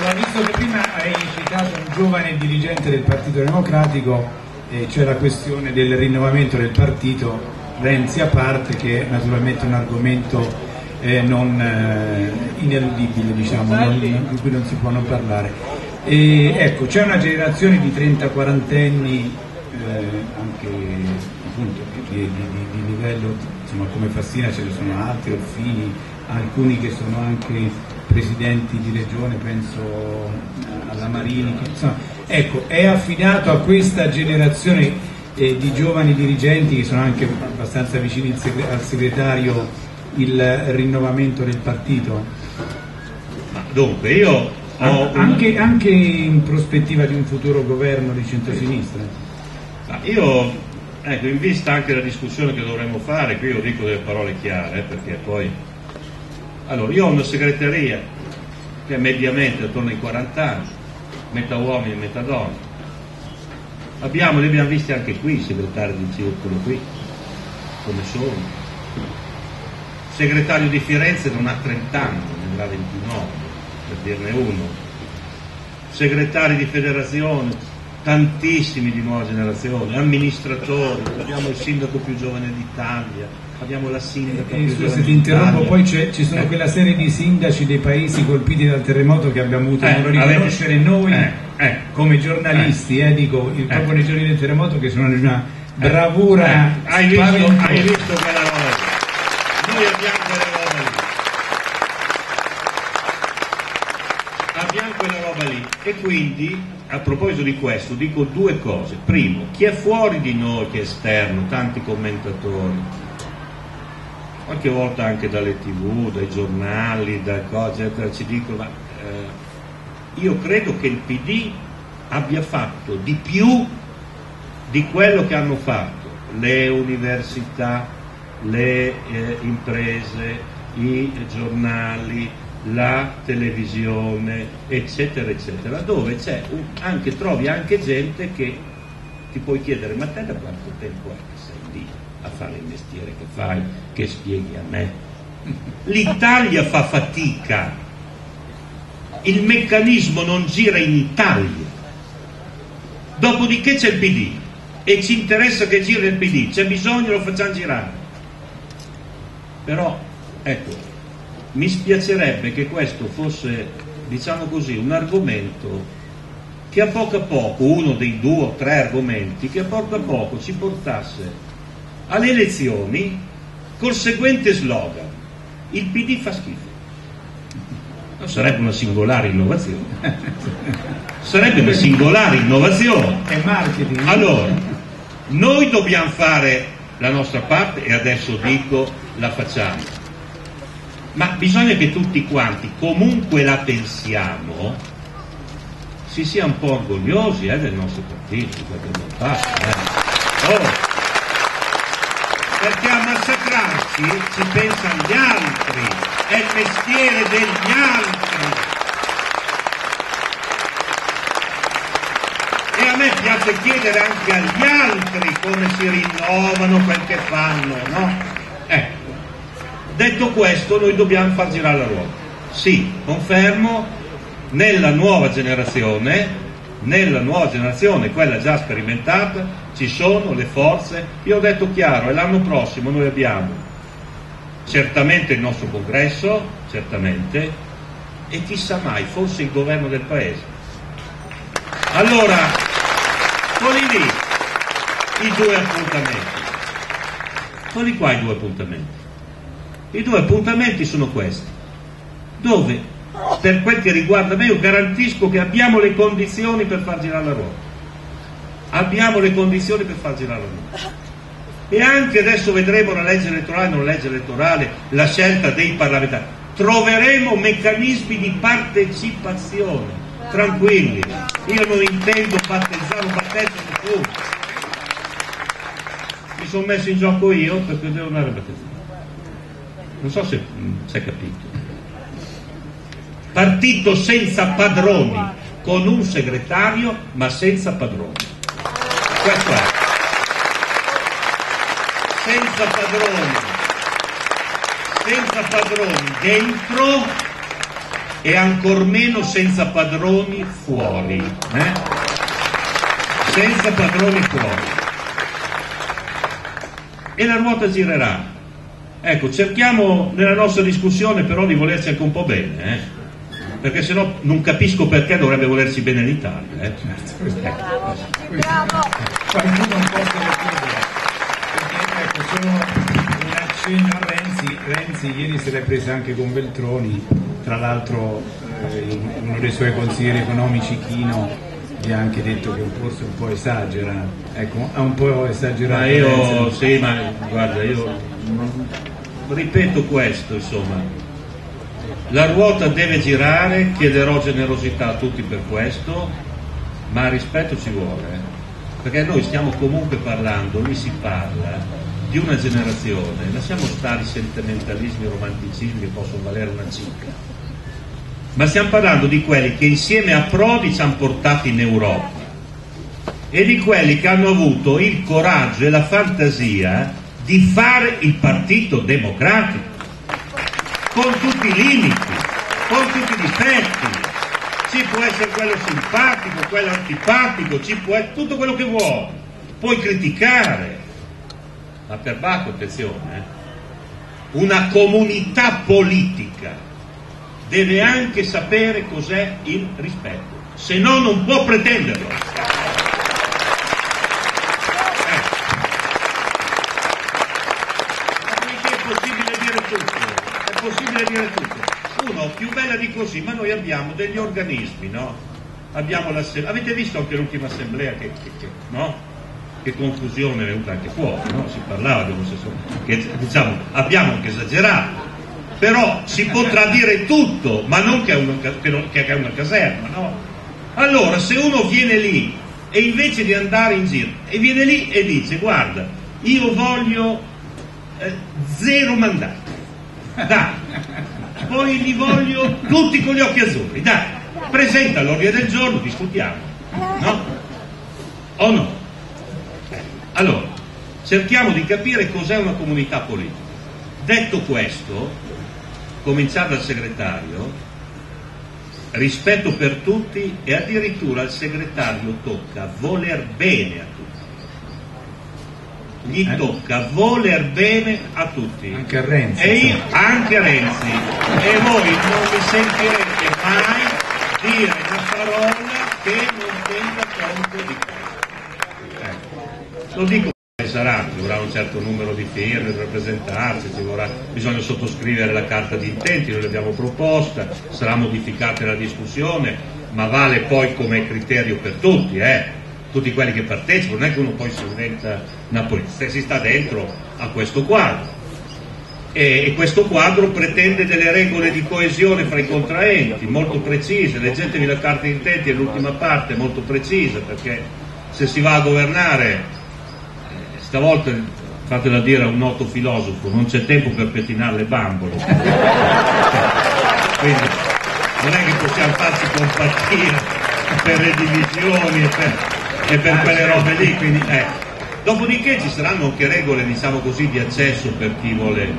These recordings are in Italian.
Allora, visto che prima hai citato un giovane dirigente del Partito Democratico, c'è la questione del rinnovamento del partito, Renzi a parte, che è naturalmente un argomento ineludibile, diciamo, di cui non si può non parlare. Ecco, c'è una generazione di 30-40enni, anche appunto di livello, insomma, come Fassina, ce ne sono altri, Orfini, alcuni che sono anche presidenti di regione, penso alla Marini, che, insomma, ecco, è affidato a questa generazione di giovani dirigenti che sono anche abbastanza vicini al segretario il rinnovamento del partito? Dunque io ho anche in prospettiva di un futuro governo di centrosinistra. Io, ecco, in vista anche della discussione che dovremmo fare, qui io dico delle parole chiare, perché poi allora io ho una segreteria che è mediamente attorno ai 40 anni, metà uomini e metà donne. Li abbiamo visti anche qui, i segretari di circolo qui, come sono. Segretario di Firenze non ha 30 anni, ne avrà 29, per dirne uno. Segretari di federazione, tantissimi di nuova generazione, amministratori, abbiamo il sindaco più giovane d'Italia, abbiamo la sindaca più giovane se ti interrompo, poi ci sono quella serie di sindaci dei paesi colpiti dal terremoto che abbiamo avuto modo di riconoscere noi come giornalisti, dico, proprio nei giorni del terremoto, che sono di una bravura. Hai visto quella roba? Noi abbiamo quella roba lì e quindi a proposito di questo dico due cose. Primo, chi è fuori di noi, che è esterno, tanti commentatori, qualche volta anche dalle TV, dai giornali, dalle cose, eccetera, ci dicono io credo che il PD abbia fatto di più di quello che hanno fatto le università, le imprese, i giornali, la televisione, eccetera eccetera, dove trovi anche gente che ti puoi chiedere: ma te da quanto tempo è che sei lì a fare il mestiere che fai, che spieghi a me? L'Italia fa fatica, il meccanismo non gira in Italia, dopodiché c'è il PD e ci interessa che giri il PD, c'è bisogno, lo facciamo girare. Però ecco, mi spiacerebbe che questo fosse, diciamo così, un argomento che a poco, uno dei 2 o 3 argomenti, che a poco ci portasse alle elezioni col seguente slogan: il PD fa schifo. Sarebbe una singolare innovazione. Sarebbe una singolare innovazione. È marketing. Allora, noi dobbiamo fare la nostra parte e adesso dico, la facciamo. Ma bisogna che tutti quanti, comunque la pensiamo, si sia un po' orgogliosi del nostro partito, perché non fatto. Perché a massacrarci ci pensano gli altri, è il mestiere degli altri. E a me piace chiedere anche agli altri come si rinnovano, quel che fanno, no? Detto questo, noi dobbiamo far girare la ruota. Sì, confermo, nella nuova generazione, quella già sperimentata, ci sono le forze. Io ho detto chiaro, e l'anno prossimo noi abbiamo certamente il nostro congresso, certamente, e chissà mai, forse il governo del paese. Allora, quelli lì, i 2 appuntamenti. Quelli qua i 2 appuntamenti. I 2 appuntamenti sono questi, dove, per quel che riguarda me, io garantisco che abbiamo le condizioni per far girare la ruota. Abbiamo le condizioni per far girare la ruota. E anche adesso vedremo la legge elettorale, non la legge elettorale, la scelta dei parlamentari. Troveremo meccanismi di partecipazione, tranquilli. Io non intendo battezzare un battesimo nessuno. Mi sono messo in gioco io perché devo andare a battezzare. Non so se si è capito. Partito senza padroni, con un segretario ma senza padroni. Questo è. Senza padroni dentro e ancor meno senza padroni fuori, senza padroni fuori, e la ruota girerà. Ecco, cerchiamo nella nostra discussione però di volerci anche un po' bene, perché sennò non capisco perché dovrebbe volersi bene l'Italia. Qualcuno un po' se lo chiede, perché ecco, sono un accenno a Renzi ieri se l'è presa anche con Veltroni, tra l'altro uno dei suoi consiglieri economici, Chino, gli ha anche detto che forse un po' esagera, ecco, ha un po' esagerato. Ma guarda, io ripeto questo, insomma, la ruota deve girare, chiederò generosità a tutti per questo, ma rispetto ci vuole, perché noi stiamo comunque parlando, lì si parla di una generazione, lasciamo stare i sentimentalismi, i romanticismi che possono valere una cicca, ma stiamo parlando di quelli che insieme a Prodi ci hanno portati in Europa e di quelli che hanno avuto il coraggio e la fantasia di fare il Partito Democratico, con tutti i limiti, con tutti i difetti. Ci può essere quello simpatico, quello antipatico, ci può essere tutto quello che vuoi, puoi criticare, ma per Bacco, attenzione, una comunità politica deve anche sapere cos'è il rispetto, se no non può pretenderlo. È possibile dire tutto. Uno, più bella di così, ma noi abbiamo degli organismi, no? Abbiamo avete visto anche l'ultima assemblea no? Che confusione è venuta anche fuori, no? Si parlava dello stesso, che diciamo abbiamo anche esagerato, però si potrà dire tutto, ma non che è una caserma, no? Allora se uno viene lì e invece di andare in giro e viene lì e dice guarda, io voglio 0 mandati, dai, poi li voglio tutti con gli occhi azzurri, dai, presenta l'ordine del giorno, discutiamo, no? O no? Allora, cerchiamo di capire cos'è una comunità politica. Detto questo, cominciare dal segretario, rispetto per tutti, e addirittura al segretario tocca voler bene a tutti. Gli tocca voler bene a tutti, anche a Renzi, anche a Renzi, e voi non mi sentirete mai dire una parola che non tenga conto di questo. Lo dico, ci vorrà un certo numero di firme per presentarsi, bisogna sottoscrivere la carta di intenti, noi l'abbiamo proposta, sarà modificata la discussione, ma vale poi come criterio per tutti, tutti quelli che partecipano, non è che uno poi si inventa una politica, si sta dentro a questo quadro e questo quadro pretende delle regole di coesione fra i contraenti molto precise. Leggetevi la carta di intenti, è l'ultima parte, molto precisa, perché se si va a governare, stavolta fatela dire a un noto filosofo, non c'è tempo per pettinare le bambole, quindi non è che possiamo farci compatire per le divisioni e per quelle robe lì, quindi dopodiché ci saranno anche regole, diciamo così, di accesso per chi vuole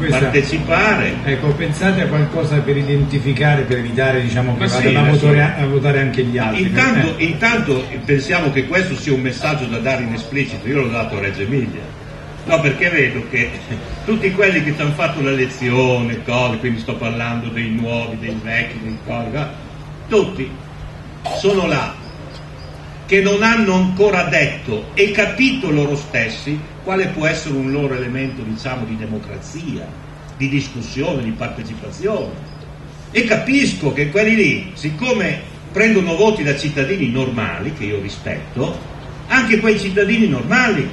partecipare. Ecco, pensate a qualcosa per identificare, per evitare, diciamo, che vadano a votare anche gli altri. Intanto pensiamo che questo sia un messaggio da dare in esplicito, io l'ho dato a Reggio Emilia, no, perché vedo che tutti quelli che ti hanno fatto la lezione, quindi sto parlando dei nuovi, dei vecchi, dei tutti sono là che non hanno ancora detto e capito loro stessi quale può essere un loro elemento, diciamo, di democrazia, di discussione, di partecipazione. E capisco che quelli lì, siccome prendono voti da cittadini normali, che io rispetto, anche quei cittadini normali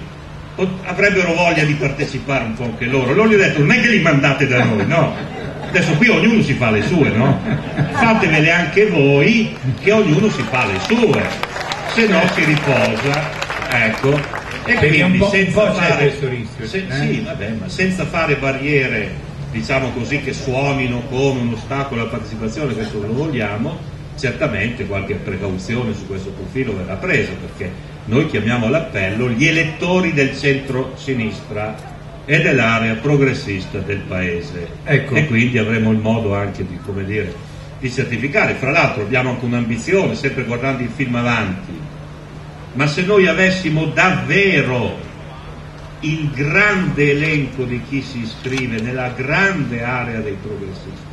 avrebbero voglia di partecipare un po' anche loro. Allora gli ho detto, non è che li mandate da noi, no? Adesso qui ognuno si fa le sue, no? Fatevele anche voi, che ognuno si fa le sue, se no si riposa, ecco, e quindi senza fare questo rischio, sì, vabbè, ma senza fare barriere, diciamo così, che suonino come un ostacolo alla partecipazione, questo lo vogliamo, certamente qualche precauzione su questo profilo verrà presa, perché noi chiamiamo all'appello gli elettori del centro-sinistra e dell'area progressista del paese, ecco. E quindi avremo il modo anche di, come dire, di certificare. Fra l'altro abbiamo anche un'ambizione, sempre guardando il film avanti, ma se noi avessimo davvero il grande elenco di chi si iscrive nella grande area dei progressisti,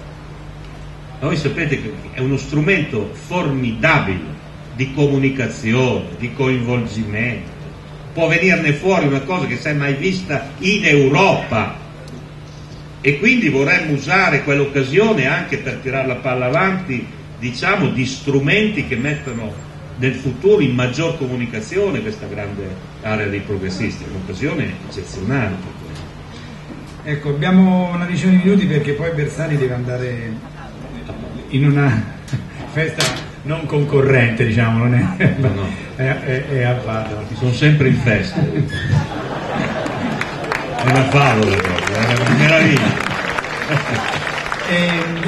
voi sapete che è uno strumento formidabile di comunicazione, di coinvolgimento, può venirne fuori una cosa che si è mai vista in Europa, e quindi vorremmo usare quell'occasione anche per tirare la palla avanti, diciamo, di strumenti che mettano nel futuro in maggior comunicazione questa grande area dei progressisti. È un'occasione eccezionale per questo. Ecco, abbiamo una decina di minuti perché poi Bersani deve andare in una festa non concorrente, diciamo, non è, no. È a Padova. Sono sempre in festa. È una favola, è una meraviglia.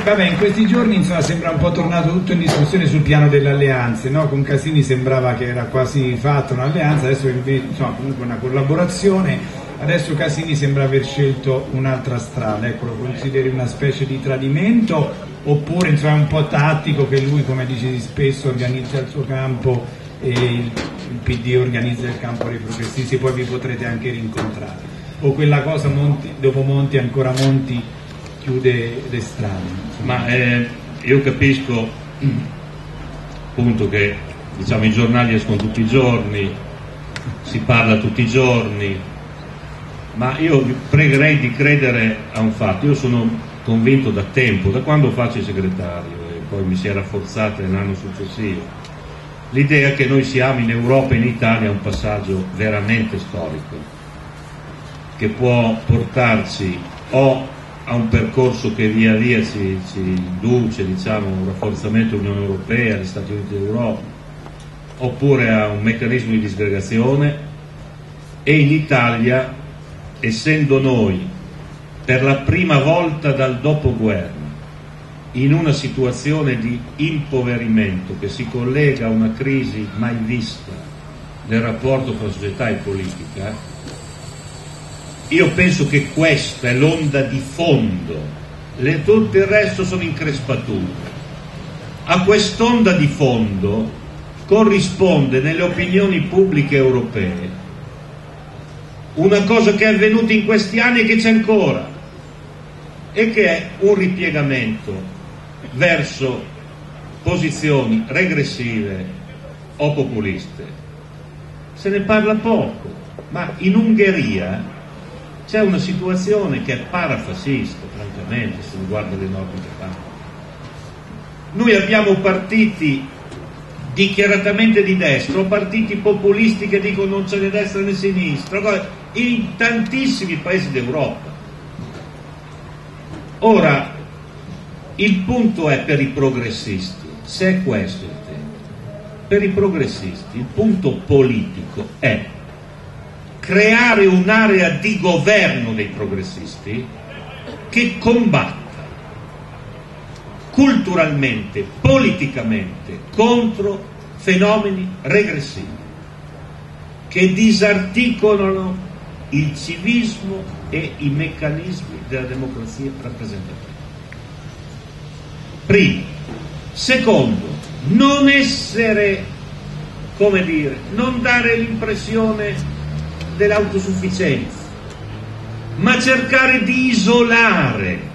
Vabbè, in questi giorni insomma sembra un po' tornato tutto in discussione sul piano delle alleanze, no? Con Casini sembrava che era quasi fatta un'alleanza, adesso invece, insomma, comunque una collaborazione, adesso Casini sembra aver scelto un'altra strada, ecco, lo consideri una specie di tradimento oppure insomma è un po' tattico che lui, come dice spesso, organizza il suo campo e il PD organizza il campo dei progressisti, poi vi potrete anche rincontrare, o quella cosa dopo Monti ancora Monti chiude le strade? Ma io capisco appunto che, diciamo, i giornali escono tutti i giorni, si parla tutti i giorni, ma io vi pregherei di credere a un fatto. Io sono convinto da tempo, da quando faccio il segretario e poi mi si è rafforzata nell'anno successivo, l'idea che noi siamo in Europa e in Italia è un passaggio veramente storico che può portarci o a un percorso che via via ci induce, diciamo, un rafforzamento dell'Unione Europea, degli Stati Uniti d'Europa, oppure a un meccanismo di disgregazione. E in Italia, essendo noi per la prima volta dal dopoguerra in una situazione di impoverimento che si collega a una crisi mai vista del rapporto tra società e politica, io penso che questa è l'onda di fondo, tutto il resto sono increspature. A quest'onda di fondo corrisponde nelle opinioni pubbliche europee una cosa che è avvenuta in questi anni e che c'è ancora, e che è un ripiegamento verso posizioni regressive o populiste. Se ne parla poco, ma in Ungheria c'è una situazione che è parafascista, francamente, se riguarda le norme che fanno. Noi abbiamo partiti dichiaratamente di destra o partiti populisti che dicono non c'è né destra né sinistra, in tantissimi paesi d'Europa. Ora, il punto è per i progressisti, se è questo il tema, per i progressisti il punto politico è creare un'area di governo dei progressisti che combatta culturalmente, politicamente contro fenomeni regressivi che disarticolano il civismo e i meccanismi della democrazia rappresentativa. Primo. Secondo, non essere, come dire, non dare l'impressione dell'autosufficienza, ma cercare di isolare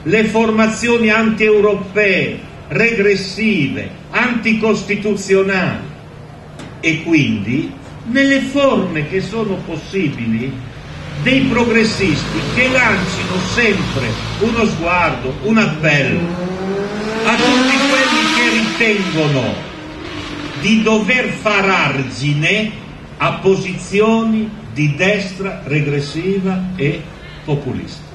le formazioni anti-europee, regressive, anticostituzionali, e quindi nelle forme che sono possibili dei progressisti che lancino sempre uno sguardo, un appello a tutti quelli che ritengono di dover far argine a posizioni di destra regressiva e populista.